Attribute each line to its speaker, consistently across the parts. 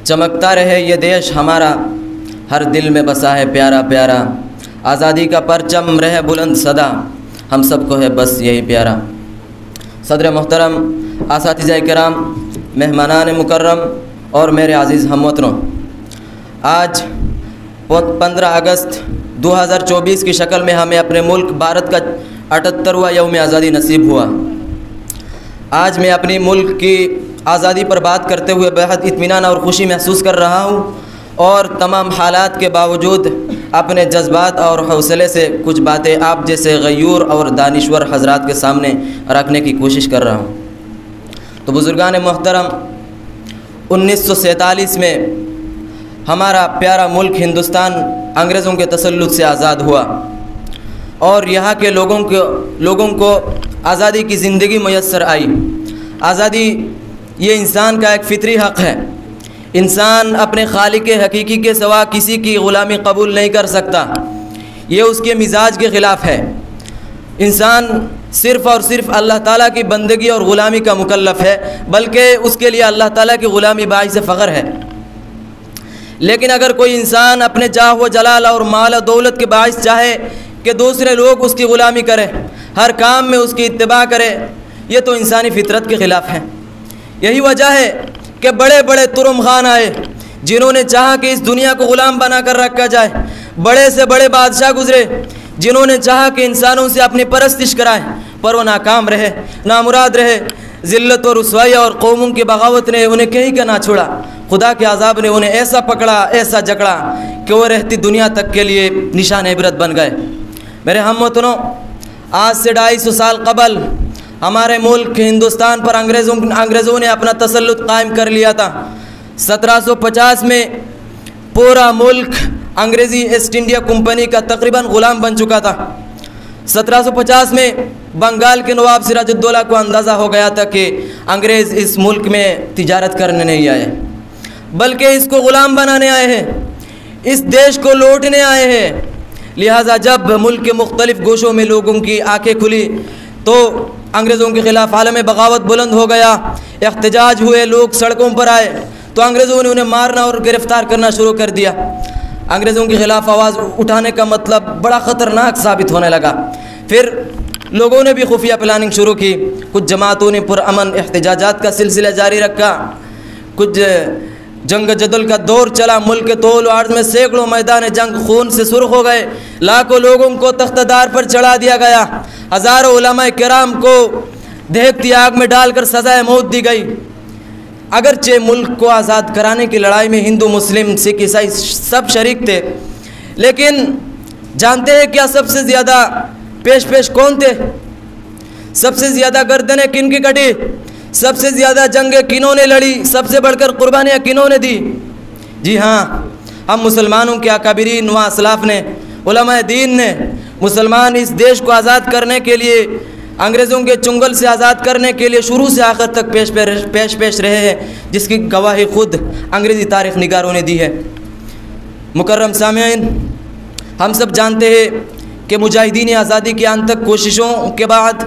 Speaker 1: چمکتا رہے یہ دیش ہمارا، ہر دل میں بسا ہے پیارا پیارا، آزادی کا پرچم رہے بلند صدا، ہم سب کو ہے بس یہی پیارا۔ صدر محترم، اساتذہ کرام، مہمانان مکرم اور میرے عزیز ہم وطنوں، آج 15 اگست 2024 کی شکل میں ہمیں اپنے ملک بھارت کا 78واں یوم آزادی نصیب ہوا۔ آج میں اپنی ملک کی آزادی پر بات کرتے ہوئے بہت اطمینان اور خوشی محسوس کر رہا ہوں، اور تمام حالات کے باوجود اپنے جذبات اور حوصلے سے کچھ باتیں آپ جیسے غیور اور دانشور حضرات کے سامنے رکھنے کی کوشش کر رہا ہوں۔ تو بزرگان محترم، 1947 میں ہمارا پیارا ملک ہندوستان انگریزوں کے تسلط سے آزاد ہوا، اور یہاں کے لوگوں کو آزادی کی زندگی میسر آئی۔ آزادی یہ انسان کا ایک فطری حق ہے۔ انسان اپنے خالق حقیقی کے سوا کسی کی غلامی قبول نہیں کر سکتا، یہ اس کے مزاج کے خلاف ہے۔ انسان صرف اور صرف اللہ تعالیٰ کی بندگی اور غلامی کا مکلف ہے، بلکہ اس کے لیے اللہ تعالیٰ کی غلامی باعث فخر ہے۔ لیکن اگر کوئی انسان اپنے جاہ و جلال اور مال و دولت کے باعث چاہے کہ دوسرے لوگ اس کی غلامی کریں، ہر کام میں اس کی اتباع کرے، یہ تو انسانی فطرت کے خلاف ہے۔ یہی وجہ ہے کہ بڑے بڑے ترم خان آئے جنہوں نے چاہا کہ اس دنیا کو غلام بنا کر رکھا جائے، بڑے سے بڑے بادشاہ گزرے جنہوں نے چاہا کہ انسانوں سے اپنی پرستش کرائیں، پر وہ ناکام رہے، نامراد رہے۔ ذلت و رسوائی اور قوموں کی بغاوت نے انہیں کہیں کا نہ چھوڑا۔ خدا کے عذاب نے انہیں ایسا پکڑا، ایسا جکڑا کہ وہ رہتی دنیا تک کے لیے نشان عبرت بن گئے۔ میرے ہم وطنوں، آج سے 250 سال قبل ہمارے ملک ہندوستان پر انگریزوں نے اپنا تسلط قائم کر لیا تھا۔ 1750 میں پورا ملک انگریزی ایسٹ انڈیا کمپنی کا تقریباً غلام بن چکا تھا۔ 1750 میں بنگال کے نواب سراج الدولہ کو اندازہ ہو گیا تھا کہ انگریز اس ملک میں تجارت کرنے نہیں آئے، بلکہ اس کو غلام بنانے آئے ہیں، اس دیش کو لوٹنے آئے ہیں۔ لہٰذا جب ملک کے مختلف گوشوں میں لوگوں کی آنکھیں کھلی تو انگریزوں کے خلاف عالم بغاوت بلند ہو گیا، احتجاج ہوئے، لوگ سڑکوں پر آئے تو انگریزوں نے انہیں مارنا اور گرفتار کرنا شروع کر دیا۔ انگریزوں کے خلاف آواز اٹھانے کا مطلب بڑا خطرناک ثابت ہونے لگا۔ پھر لوگوں نے بھی خفیہ پلاننگ شروع کی، کچھ جماعتوں نے پرامن احتجاجات کا سلسلہ جاری رکھا، کچھ جنگ جدل کا دور چلا، ملک کے طول و عرض میں سینکڑوں میدان جنگ خون سے سرخ ہو گئے، لاکھوں لوگوں کو تختہ دار پر چڑھا دیا گیا، ہزاروں علماء کرام کو دہکتی آگ میں ڈال کر سزائے موت دی گئی۔ اگرچہ ملک کو آزاد کرانے کی لڑائی میں ہندو، مسلم، سکھ، عیسائی سب شریک تھے، لیکن جانتے ہیں کیا سب سے زیادہ پیش کون تھے؟ سب سے زیادہ گردنیں کن کی کٹی؟ سب سے زیادہ جنگیں کنہوں نے لڑی؟ سب سے بڑھ کر قربانیاں کنہوں نے دی؟ جی ہاں، ہم مسلمانوں کے اکابرین و اسلاف نے، علماء دین نے۔ مسلمان اس دیش کو آزاد کرنے کے لیے، انگریزوں کے چنگل سے آزاد کرنے کے لیے شروع سے آخر تک پیش رہے ہیں، جس کی گواہی خود انگریزی تاریخ نگاروں نے دی ہے۔ مکرم سامعین، ہم سب جانتے ہیں کہ مجاہدین آزادی کی انتھک کوششوں کے بعد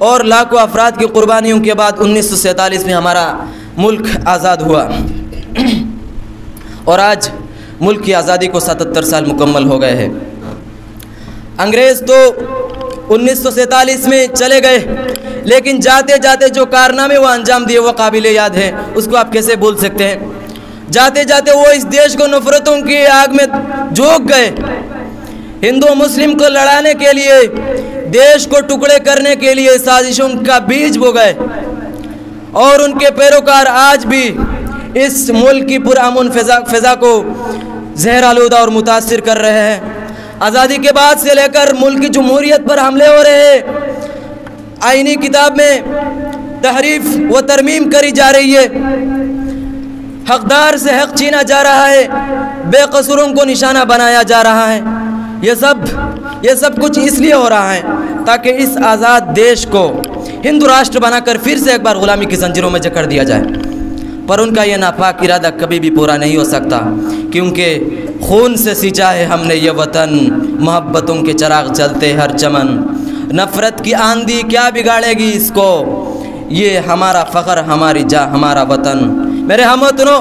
Speaker 1: اور لاکھوں افراد کی قربانیوں کے بعد 1947 میں ہمارا ملک آزاد ہوا، اور آج ملک کی آزادی کو 77 سال مکمل ہو گئے ہیں۔ انگریز تو 1947 میں چلے گئے، لیکن جاتے جاتے جو کارنامے وہ انجام دیے وہ قابل یاد ہیں، اس کو آپ کیسے بھول سکتے ہیں؟ جاتے جاتے وہ اس دیش کو نفرتوں کی آگ میں جھونک گئے، ہندو مسلم کو لڑانے کے لیے، دیش کو ٹکڑے کرنے کے لیے سازشوں کا بیج بو گئے، اور ان کے پیروکار آج بھی اس ملک کی پرامن فضا کو زہر آلودہ اور متاثر کر رہے ہیں۔ آزادی کے بعد سے لے کر ملک کی جمہوریت پر حملے ہو رہے ہیں، آئینی کتاب میں تحریف و ترمیم کری جا رہی ہے، حقدار سے حق چھینا جا رہا ہے، بے قصوروں کو نشانہ بنایا جا رہا ہے۔ یہ سب کچھ اس لیے ہو رہا ہے تاکہ اس آزاد دیش کو ہندو راشٹر بنا کر پھر سے ایک بار غلامی کی زنجیروں میں جکڑ دیا جائے، پر ان کا یہ ناپاک ارادہ کبھی بھی پورا نہیں ہو سکتا، کیونکہ خون سے سینچا ہے ہم نے یہ وطن، محبتوں کے چراغ جلتے ہر چمن، نفرت کی آندھی کیا بگاڑے گی اس کو، یہ ہمارا فخر، ہماری جاں، ہمارا وطن۔ میرے ہم وطنوں،